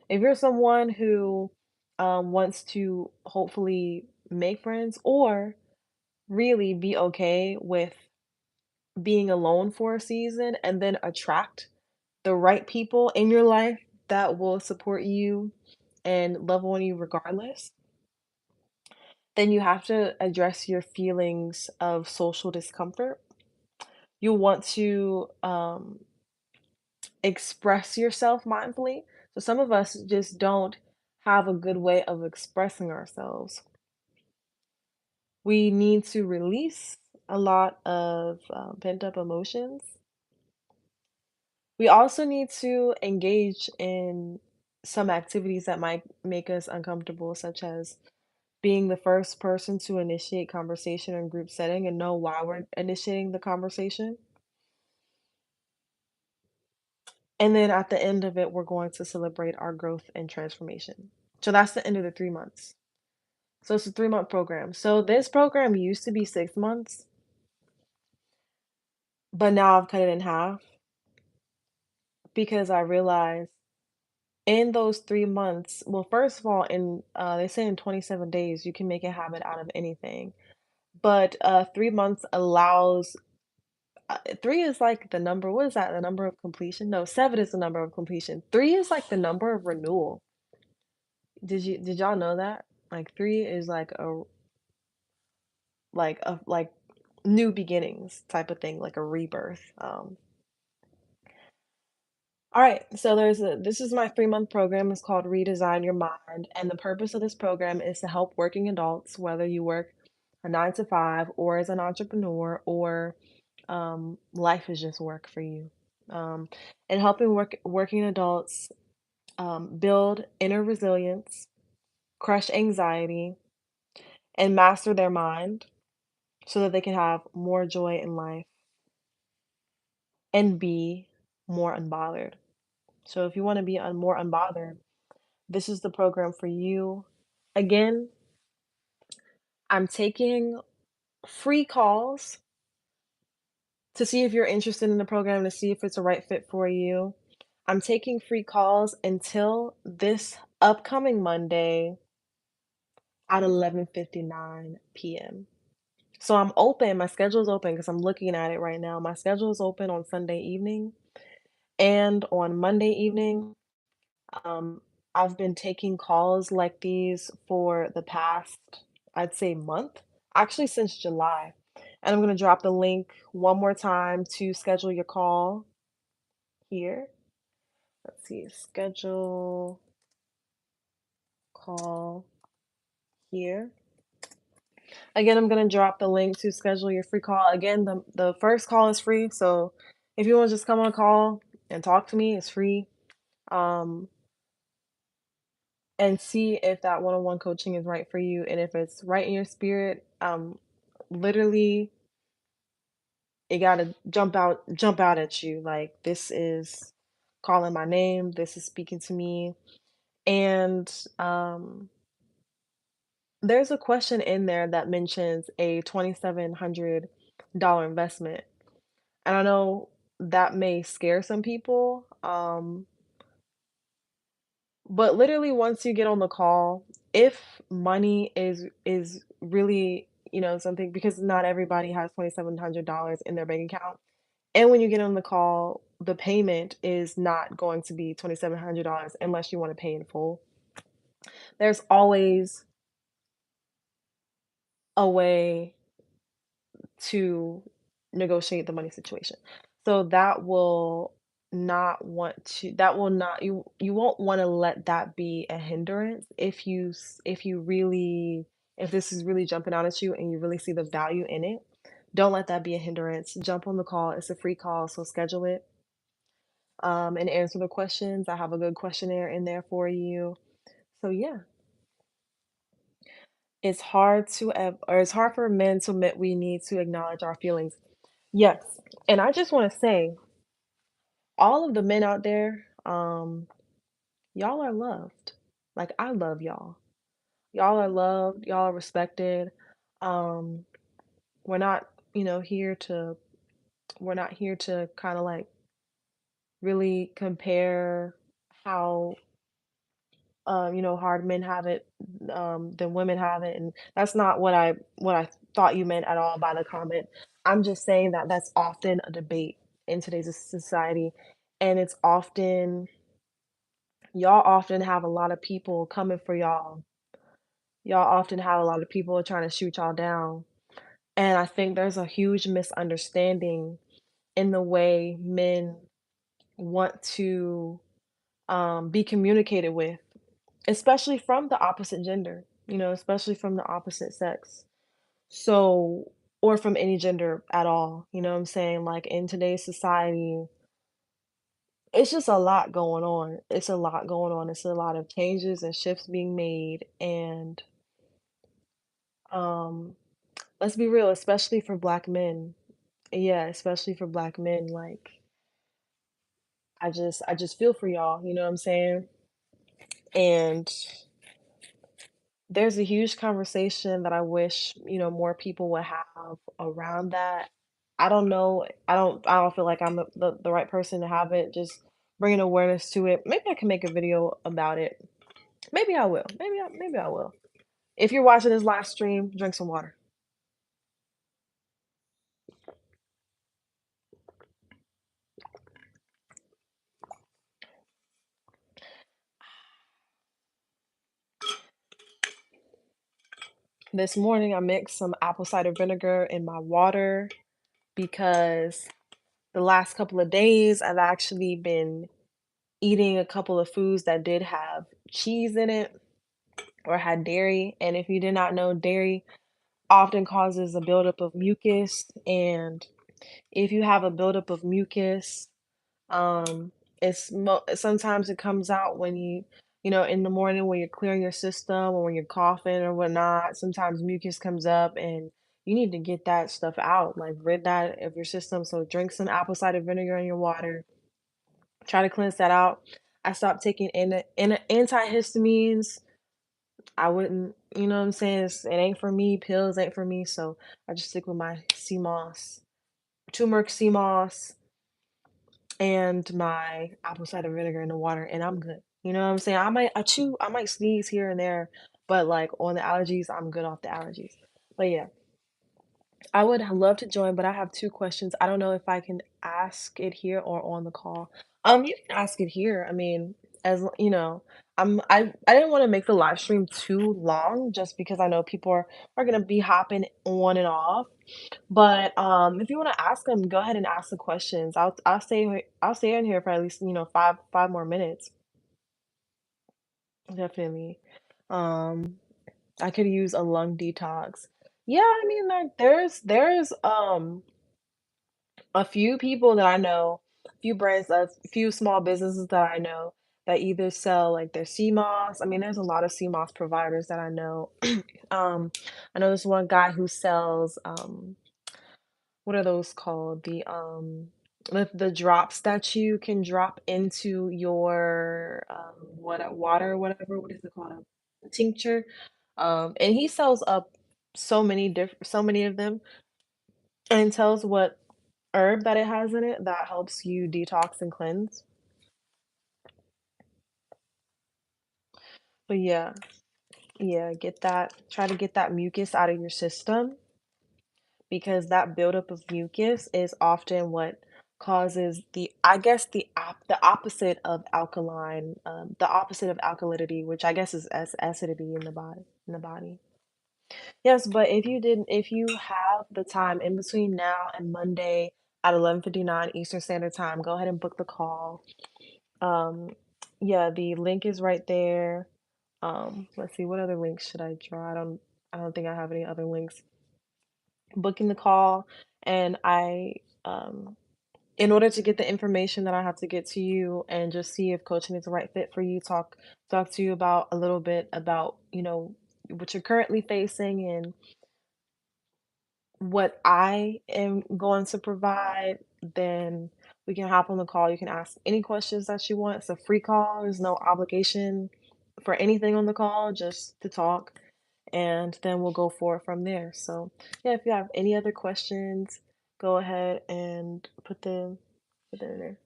S1: If you're someone who wants to hopefully make friends, or really be okay with being alone for a season and then attract the right people in your life that will support you and love on you regardless, then you have to address your feelings of social discomfort. You want to express yourself mindfully. So some of us just don't have a good way of expressing ourselves. We need to release a lot of pent up emotions. We also need to engage in some activities that might make us uncomfortable, such as being the first person to initiate conversation in group setting and know why we're initiating the conversation. And then at the end of it, we're going to celebrate our growth and transformation. So that's the end of the 3 months. So it's a 3 month program. So this program used to be 6 months, but now I've cut it in half because I realized in those 3 months, well, first of all, they say in 27 days you can make a habit out of anything. But 3 months allows 3 is like the number, what is that? The number of completion? No, 7 is the number of completion. 3 is like the number of renewal. Did y'all know that? Like 3 is like new beginnings type of thing, like a rebirth. All right, so this is my 3 month program. It's called Redesign Your Mind, and the purpose of this program is to help working adults, whether you work a 9 to 5 or as an entrepreneur, or life is just work for you. um, and helping working adults build inner resilience, crush anxiety, and master their mind so that they can have more joy in life and be more unbothered. So if you want to be more unbothered, this is the program for you. Again, I'm taking free calls to see if you're interested in the program, to see if it's a right fit for you. I'm taking free calls until this upcoming Monday at 11:59 p.m. So I'm open, my schedule is open because I'm looking at it right now. My schedule is open on Sunday evening and on Monday evening. Um, I've been taking calls like these for the past, I'd say, month, actually since July. And I'm gonna drop the link one more time to schedule your call here. Let's see, schedule call here. Again, I'm gonna drop the link to schedule your free call. Again, the first call is free, so if you wanna just come on a call and talk to me, it's free. Um, and see if that one-on-one coaching is right for you, and if it's right in your spirit, literally, it gotta jump out at you, like, this is calling my name, this is speaking to me, and, there's a question in there that mentions a $2,700 investment, and I know that may scare some people, but literally once you get on the call, if money is really, something because not everybody has $2,700 in their bank account, and when you get on the call, the payment is not going to be $2,700 unless you wanna pay in full. There's always a way to negotiate the money situation. So that will not you won't wanna let that be a hindrance if you really if this is really jumping out at you and you really see the value in it. Don't let that be a hindrance. Jump on the call. It's a free call, so schedule it, and answer the questions. I have a good questionnaire in there for you. So yeah, it's hard for men to admit we need to acknowledge our feelings. Yes, and I just wanna say, all of the men out there, y'all are loved. Like, I love y'all. Y'all are loved, y'all are respected. Um, we're not, here to we're not here to kinda, like, really compare how, hard men have it, than women have it, and that's not what I thought you meant at all by the comment. I'm just saying that that's often a debate in today's society, and it's often y'all often have a lot of people coming for y'all. Y'all often have a lot of people trying to shoot y'all down, and I think there's a huge misunderstanding in the way men want to, be communicated with. Especially from the opposite gender, especially from the opposite sex. So or from any gender at all, you know what I'm saying? Like, in today's society, it's just a lot going on. It's a lot going on. It's a lot of changes and shifts being made, and, um, let's be real, especially for Black men. Yeah, especially for Black men, like, I just feel for y'all, you know what I'm saying? And there's a huge conversation that I wish, more people would have around that. I don't feel like I'm the right person to have it, just bringing awareness to it. Maybe I can make a video about it. Maybe I will. Maybe I will. If you're watching this live stream, drink some water. This morning, I mixed some apple cider vinegar in my water because the last couple of days, I've actually been eating a couple of foods that did have cheese in it or had dairy. And if you did not know, dairy often causes a buildup of mucus. And if you have a buildup of mucus, Um, sometimes it comes out when in the morning when you're clearing your system or when you're coughing or whatnot. Sometimes mucus comes up and you need to get that stuff out, like rid that of your system. So drink some apple cider vinegar in your water. Try to cleanse that out. I stopped taking antihistamines. I wouldn't, you know what I'm saying? It ain't for me. Pills ain't for me. So I just stick with my sea moss, turmeric sea moss, and my apple cider vinegar in the water, and I'm good. You know what I'm saying? I might sneeze here and there, but like on the allergies, I'm good off the allergies. But yeah, I would love to join, but I have 2 questions. I don't know if I can ask it here or on the call. You can ask it here. I mean, I didn't want to make the live stream too long just because I know people are gonna be hopping on and off. But, if you wanna ask them, go ahead and ask the questions. I'll stay in here for at least, 5 more minutes, definitely. Um, I could use a lung detox. Yeah, I mean, like, there's a few people that I know, a few brands, a few small businesses that I know that either sell, like, their CMOS. I mean, there's a lot of CMOS providers that I know. I know this one guy who sells, what are those called? The drops that you can drop into your, water, whatever, what is it called? A tincture. And he sells up so many of them and tells what herb that it has in it that helps you detox and cleanse. But yeah, yeah, try to get that mucus out of your system because that buildup of mucus is often what causes the opposite of the opposite of alkalinity, which I guess is acidity in the body. Yes, but if you have the time in between now and Monday at 11:59 Eastern Standard Time, go ahead and book the call. Um, yeah, the link is right there. Let's see, what other links should I draw? I don't think I have any other links. Booking the call, and um, in order to get the information that I have to get to you and just see if coaching is the right fit for you, talk to you about a little bit about, what you're currently facing and what I am going to provide, then we can hop on the call. You can ask any questions that you want. It's a free call. There's no obligation for anything on the call, just to talk, and then we'll go forward from there. So, yeah, if you have any other questions, go ahead and put them in there.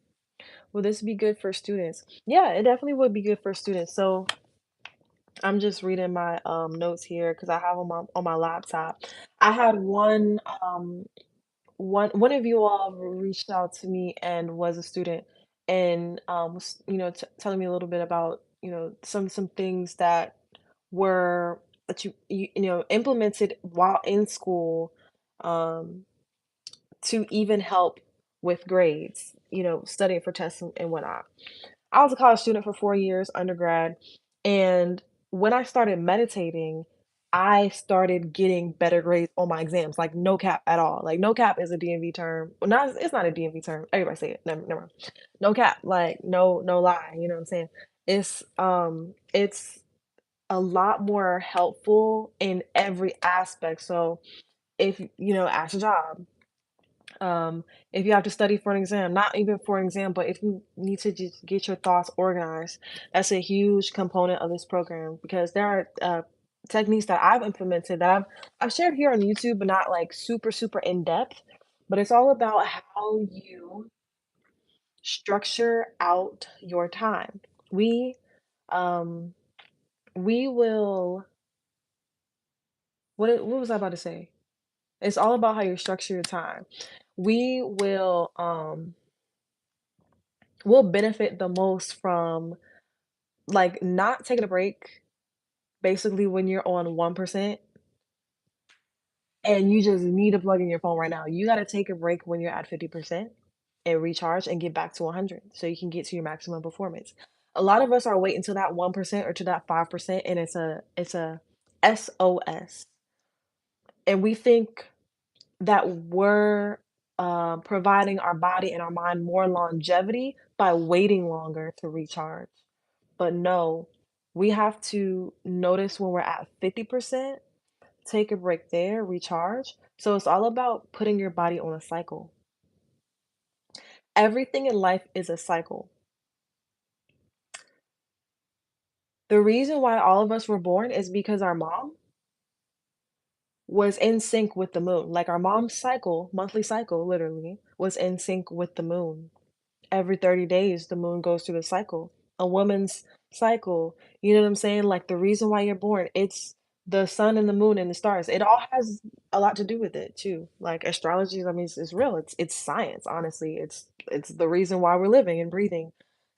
S1: Will this be good for students? Yeah, it definitely would be good for students. So I'm just reading my notes here because I have them on my laptop. I had one of you all reached out to me and was a student and was telling me a little bit about some things that were that implemented while in school, um to even help with grades, studying for tests and whatnot. I was a college student for 4 years, undergrad, and when I started meditating, I started getting better grades on my exams, like no cap at all. Like no cap is a DMV term. Well, not it's not a DMV term. Everybody say it. Never mind. No cap, like no lie. You know what I'm saying? It's a lot more helpful in every aspect. So if ask a job, if you have to study for an exam, not even for an exam, but if you need to just get your thoughts organized, that's a huge component of this program because there are techniques that I've implemented that I've shared here on YouTube, but not like super in depth. But it's all about how you structure out your time. We um we will what was I about to say? It's all about how you structure your time. We will benefit the most from, like, not taking a break, basically, when you're on 1% and you just need to plug in your phone right now. You gotta take a break when you're at 50% and recharge and get back to 100 so you can get to your maximum performance. A lot of us are waiting till that 1% or to that 5%, and it's a SOS, and we think that we're providing our body and our mind more longevity by waiting longer to recharge. But no, we have to notice when we're at 50%, take a break there, recharge. So it's all about putting your body on a cycle. Everything in life is a cycle. The reason why all of us were born is because our mom was in sync with the moon. Like our mom's cycle, monthly cycle, literally, was in sync with the moon. Every 30 days, the moon goes through the cycle. A woman's cycle, you know what I'm saying? Like the reason why you're born, it's the sun and the moon and the stars. It all has a lot to do with it too. Like astrology, I mean, it's real. It's science, honestly. It's the reason why we're living and breathing.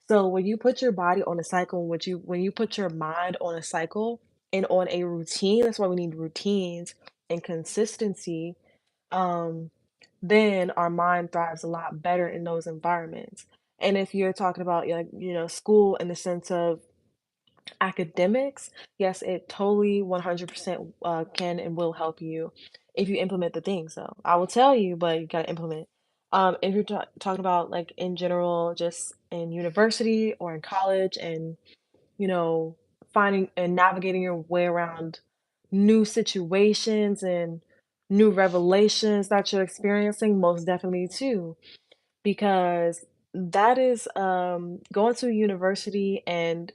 S1: So when you put your body on a cycle, when you put your mind on a cycle and on a routine, that's why we need routines and consistency. Um, then our mind thrives a lot better in those environments. And if you're talking about like, school in the sense of academics, yes, it totally 100% can and will help you if you implement the things. So I will tell you, but you got to implement. If you're talking about like in general, just in university or in college and you know, finding and navigating your way around new situations and new revelations that you're experiencing, most definitely too, because that is going to university and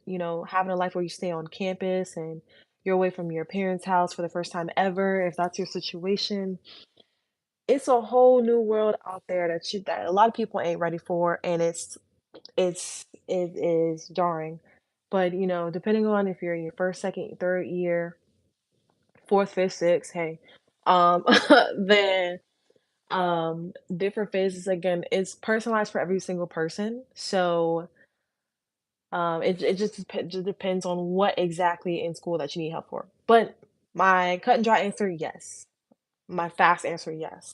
S1: having a life where you stay on campus and you're away from your parents' house for the first time ever. If that's your situation, it's a whole new world out there that a lot of people ain't ready for, and it is jarring. But, depending on if you're in your first, second, third year, fourth, fifth, sixth, hey, um, then different phases again, it's personalized for every single person. So it just depends on what exactly in school that you need help for. But my cut and dry answer, yes. My fast answer, yes.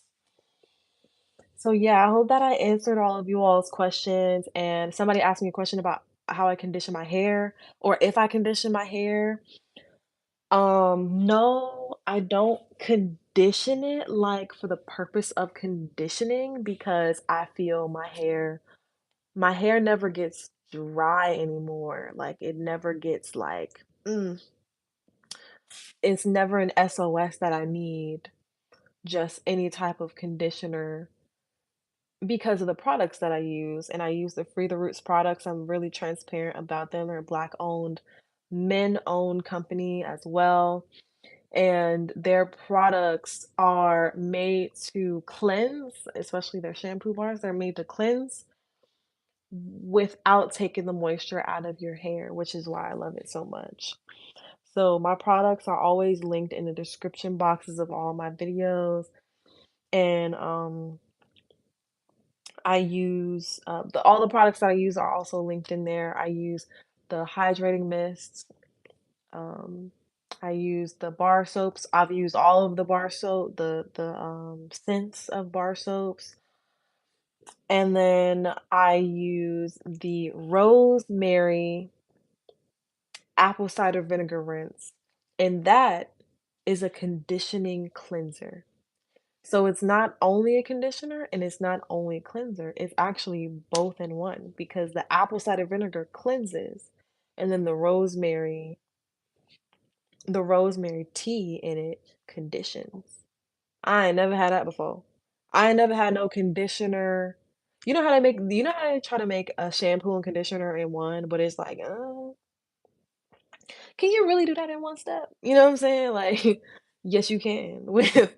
S1: So yeah, I hope that I answered all of you all's questions. And somebody asked me a question about how I condition my hair or if I condition my hair. No, I don't condition it like for the purpose of conditioning because I feel my hair never gets dry anymore. Like it never gets like it's never an SOS that I need just any type of conditioner because of the products that I use, and I use the Free the Roots products. I'm really transparent about them. They're a Black owned, men owned company as well. And their products are made to cleanse, especially their shampoo bars. They're made to cleanse without taking the moisture out of your hair, which is why I love it so much. So my products are always linked in the description boxes of all my videos. And I use all the products that I use are also linked in there. I use the hydrating mists. Um, I use the bar soaps. I've used all of the bar soap, the scents of bar soaps, and then I use the rosemary apple cider vinegar rinse, and that is a conditioning cleanser. So it's not only a conditioner and it's not only a cleanser, it's actually both in one because the apple cider vinegar cleanses and then the rosemary tea in it conditions. I ain't never had that before. I ain't never had no conditioner. You know how they try to make a shampoo and conditioner in one, but it's like, can you really do that in one step? You know what I'm saying? Like, yes, you can with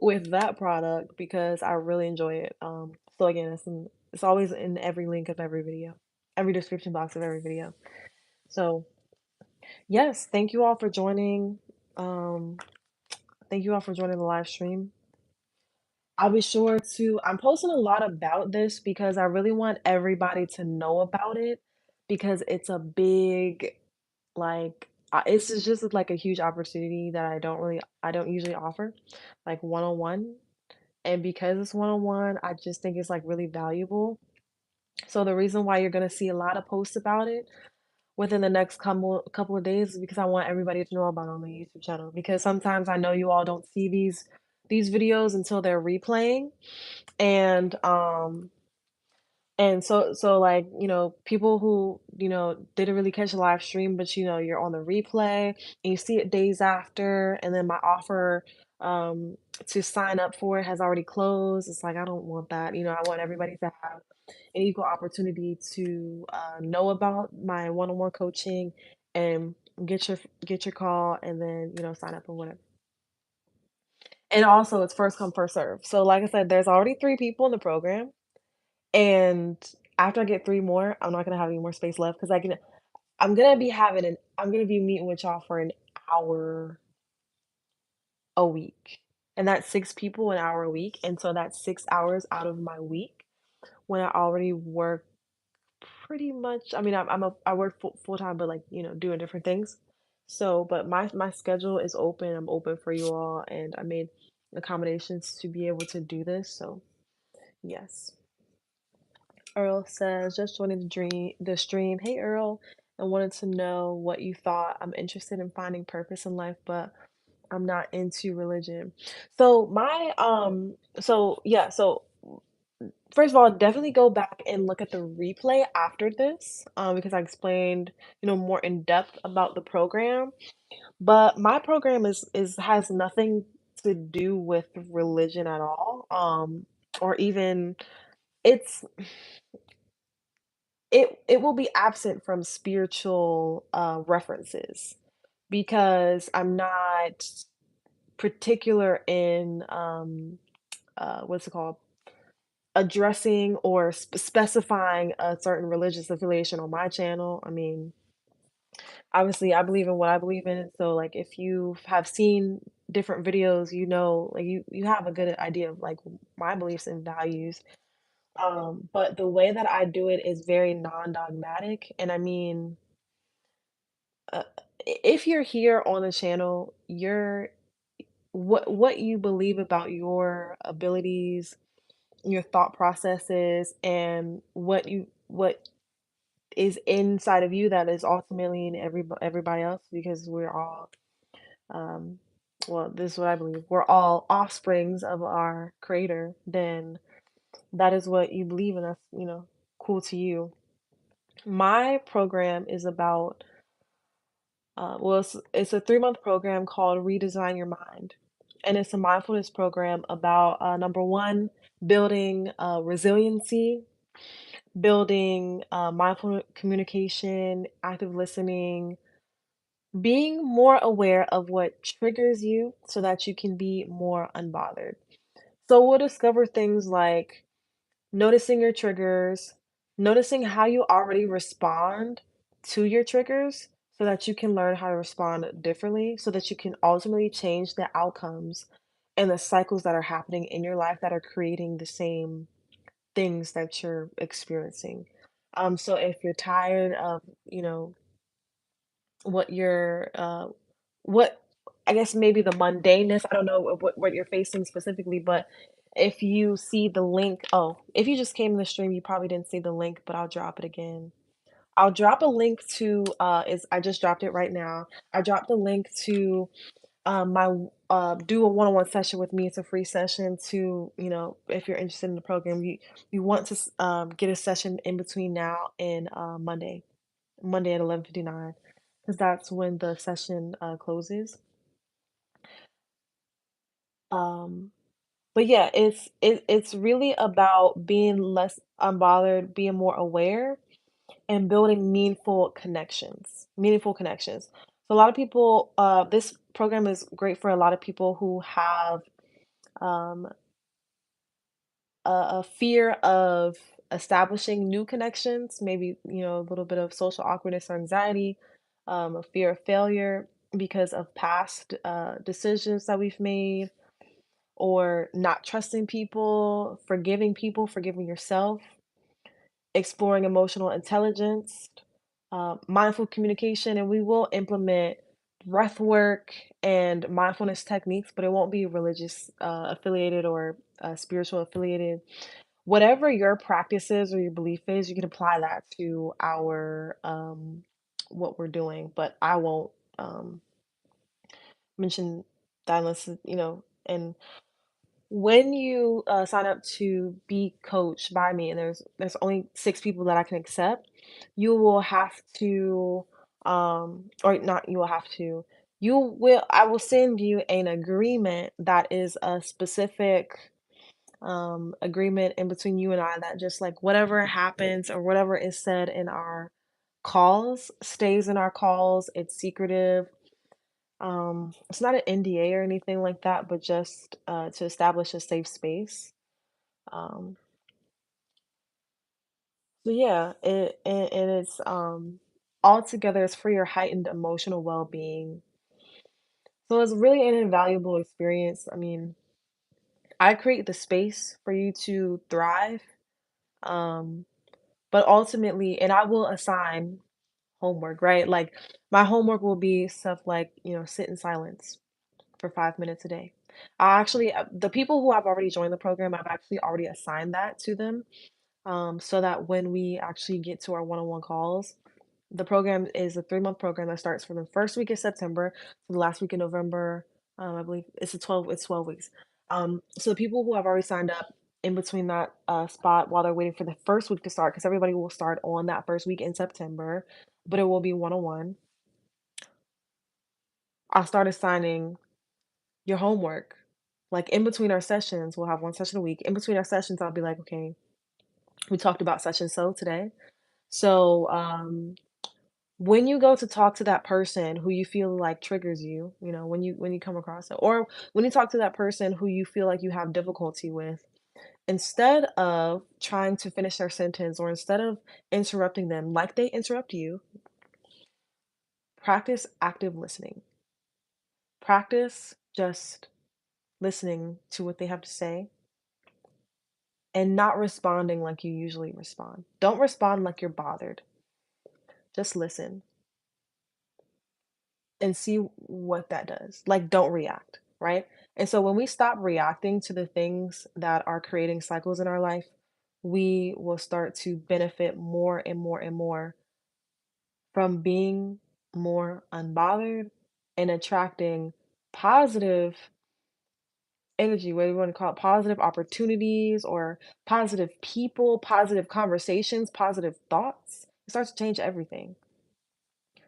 S1: with that product because I really enjoy it. So again, it's always in every link of every video, every description box of every video. So yes, thank you all for joining. Um, thank you all for joining the live stream. I'll be sure to I'm posting a lot about this because I really want everybody to know about it because it's a big like it's just like a huge opportunity that I don't usually offer like one-on-one, and because it's one-on-one, I just think it's like really valuable. So the reason why you're going to see a lot of posts about it within the next couple of days is because I want everybody to know about it on the YouTube channel because sometimes I know you all don't see these videos until they're replaying, and, like, people who, didn't really catch the live stream, but, you're on the replay and you see it days after, and then my offer, to sign up for it has already closed. It's like, I don't want that, I want everybody to have an equal opportunity to, know about my one-on-one coaching and get your call and then, sign up or whatever. And also, it's first come, first serve. So, like I said, there's already 3 people in the program, and after I get 3 more, I'm not gonna have any more space left because I'm gonna be meeting with y'all for an hour a week, and that's 6 people an hour a week, and so that's 6 hours out of my week when I already work pretty much. I mean, I work full-time, but, like, doing different things. So, but my schedule is open, I'm open for you all, and I made accommodations to be able to do this, so yes. Earl says, "Just joining the stream. Hey, Earl, I wanted to know what you thought. I'm interested in finding purpose in life, but I'm not into religion." So first of all, definitely go back and look at the replay after this, because I explained, more in depth about the program. But my program is has nothing to do with religion at all, or even it's it will be absent from spiritual, references because I'm not particular in, what's it called? Addressing or specifying a certain religious affiliation on my channel. I mean, obviously, I believe in what I believe in, so, like, if you have seen different videos, like, you have a good idea of, like, my beliefs and values. But the way that I do it is very non-dogmatic, and I mean, uh, if you're here on the channel, what you believe about your abilities, your thought processes, and what is inside of you that is ultimately in everybody else because we're all, um, well, this is what I believe. We're all offsprings of our creator. Then that is what you believe in. That's, cool to you. My program is about, well, it's a 3-month program called Redesign Your Mind. And it's a mindfulness program about, number one, building resiliency, building mindful communication, active listening, being more aware of what triggers you so that you can be more unbothered. So we'll discover things like noticing your triggers, noticing how you already respond to your triggers so that you can learn how to respond differently, so that you can ultimately change the outcomes and the cycles that are happening in your life that are creating the same things that you're experiencing. So if you're tired of, what you're, what I guess maybe the mundaneness, I don't know what you're facing specifically, but if you see the link, oh, if you just came in the stream, you probably didn't see the link, but I'll drop it again. I'll drop a link to is I just dropped it right now. I dropped the link to my do a one-on-one session with me. It's a free session to, if you're interested in the program, you want to get a session in between now and Monday at 11:59, because that's when the session closes. Um, but yeah, it's really about being less unbothered, being more aware, and building meaningful connections. Meaningful connections. So a lot of people, this program is great for a lot of people who have um, a fear of establishing new connections, maybe, a little bit of social awkwardness or anxiety, a fear of failure because of past decisions that we've made, or not trusting people, forgiving yourself, exploring emotional intelligence, mindful communication, and we will implement breath work and mindfulness techniques, but it won't be religious affiliated or spiritual affiliated. Whatever your practice is or your belief is, you can apply that to our what we're doing, but I won't mention that unless, and When you, sign up to be coached by me, and there's only 6 people that I can accept, you will have to, or not you will have to, I will send you an agreement that is a specific, agreement in between you and I that just, like, whatever happens or whatever is said in our calls stays in our calls, it's secretive. It's not an NDA or anything like that, but just, to establish a safe space. Um, so yeah, and it's, altogether it's for your heightened emotional well-being. So it's really an invaluable experience. I mean, I create the space for you to thrive, um, but ultimately and I will assign homework, right? Like, my homework will be stuff like, sit in silence for 5 minutes a day. I actually the people who have already joined the program, I've actually already assigned that to them, so that when we actually get to our one-on-one calls, the program is a 3-month program that starts from the first week of September to the last week of November. I believe it's 12 weeks. So the people who have already signed up in between that spot while they're waiting for the first week to start, because everybody will start on that first week in September, but it will be one-on-one. I'll start assigning your homework. Like in between our sessions, we'll have 1 session a week. In between our sessions, I'll be like, okay, we talked about such and so today. So, when you go to talk to that person who you feel like triggers you, when you come across it, or when you talk to that person who you feel like you have difficulty with, instead of trying to finish their sentence or instead of interrupting them like they interrupt you, practice active listening. Practice just listening to what they have to say and not responding like you usually respond. Don't respond like you're bothered. Just listen and see what that does. Like, don't react, right? And so when we stop reacting to the things that are creating cycles in our life, we will start to benefit more and more and more from being more unbothered and attracting positive energy, whether you want to call it positive opportunities or positive people, positive conversations, positive thoughts. It starts to change everything.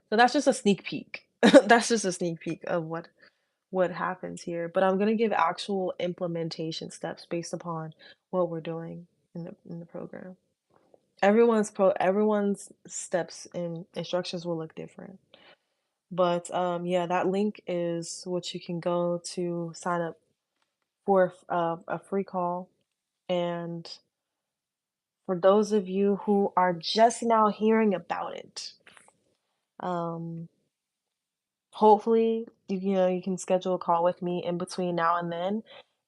S1: So that's just a sneak peek. That's just a sneak peek of what happens here. But I'm gonna give actual implementation steps based upon what we're doing in the program. Everyone's steps and instructions will look different. But yeah, that link is what you can go to sign up for a free call. And for those of you who are just now hearing about it, um, hopefully you can schedule a call with me in between now and then.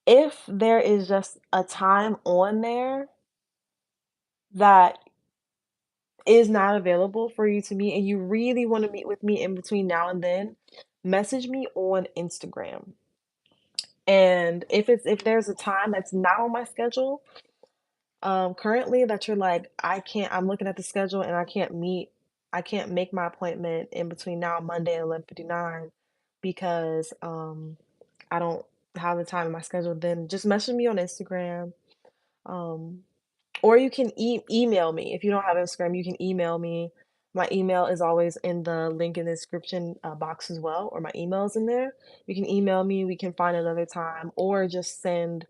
S1: If there is just a time on there that is not available for you to meet and you really want to meet with me in between now and then, message me on Instagram. And if there's a time that's not on my schedule, currently that you're like, I'm looking at the schedule and I can't make my appointment in between now and Monday at 11:59 because I don't have the time in my schedule, then just message me on Instagram. Um, or you can email me. If you don't have Instagram, you can email me. My email is always in the link in the description box as well, or my email is in there. You can email me. We can find another time, or just send,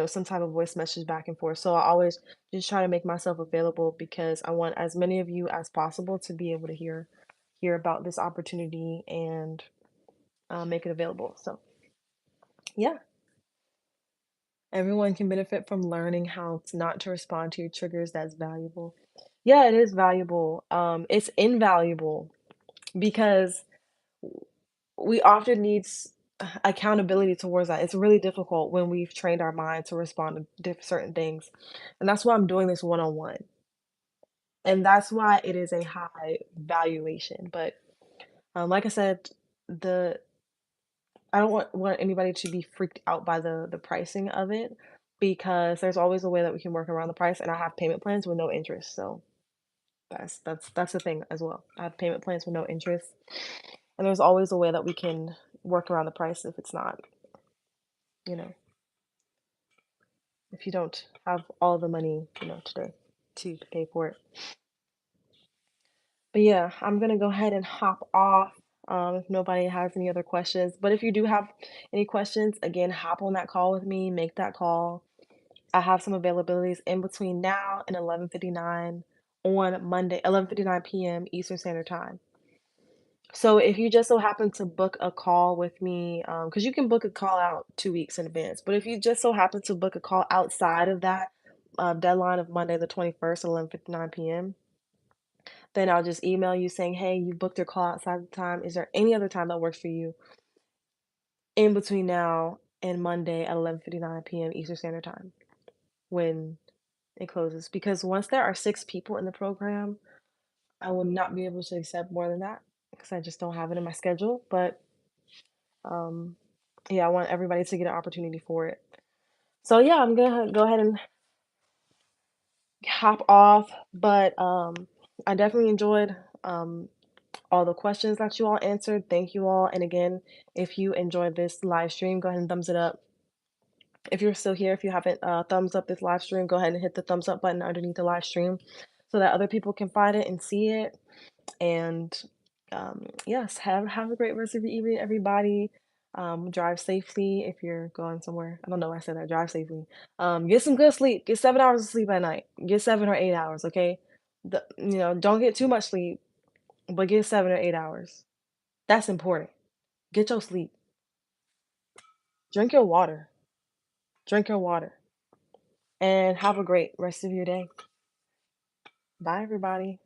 S1: some type of voice message back and forth. So I always just try to make myself available because I want as many of you as possible to be able to hear about this opportunity and make it available. So yeah, everyone can benefit from learning how not to respond to your triggers. That's valuable. Yeah, it is valuable. It's invaluable because we often need accountability towards that. It's really difficult when we've trained our mind to respond to certain things. And that's why I'm doing this one on one. And that's why it is a high valuation. But like I said, the I don't want anybody to be freaked out by the pricing of it because there's always a way that we can work around the price, and I have payment plans with no interest, so that's the thing as well. I have payment plans with no interest, and there's always a way that we can work around the price if it's not, you know. if you don't have all the money, today to pay for it. But yeah, I'm gonna go ahead and hop off, if nobody has any other questions. But if you do have any questions, again, hop on that call with me, make that call. I have some availabilities in between now and 11:59 on Monday, 11:59 p.m. Eastern Standard Time. So if you just so happen to book a call with me, because you can book a call out 2 weeks in advance, but if you just so happen to book a call outside of that deadline of Monday the 21st, 11:59 p.m., then I'll just email you saying, hey, you booked your call outside the time. Is there any other time that works for you in between now and Monday at 11:59 p.m. Eastern Standard Time when it closes? Because once there are 6 people in the program, I will not be able to accept more than that because I just don't have it in my schedule. But um, yeah, I want everybody to get an opportunity for it. So yeah, I'm gonna go ahead and hop off, but I definitely enjoyed all the questions that you all answered. Thank you all. And again, if you enjoyed this live stream, go ahead and thumbs it up. If you're still here, if you haven't thumbs up this live stream, go ahead and hit the thumbs up button underneath the live stream so that other people can find it and see it. And yes, have a great rest of your evening, everybody. Drive safely if you're going somewhere. I don't know why I said that. Drive safely. Get some good sleep. Get 7 hours of sleep at night. Get 7 or 8 hours. Okay. Don't get too much sleep, but get 7 or 8 hours. That's important. Get your sleep. Drink your water. Drink your water. And have a great rest of your day. Bye, everybody.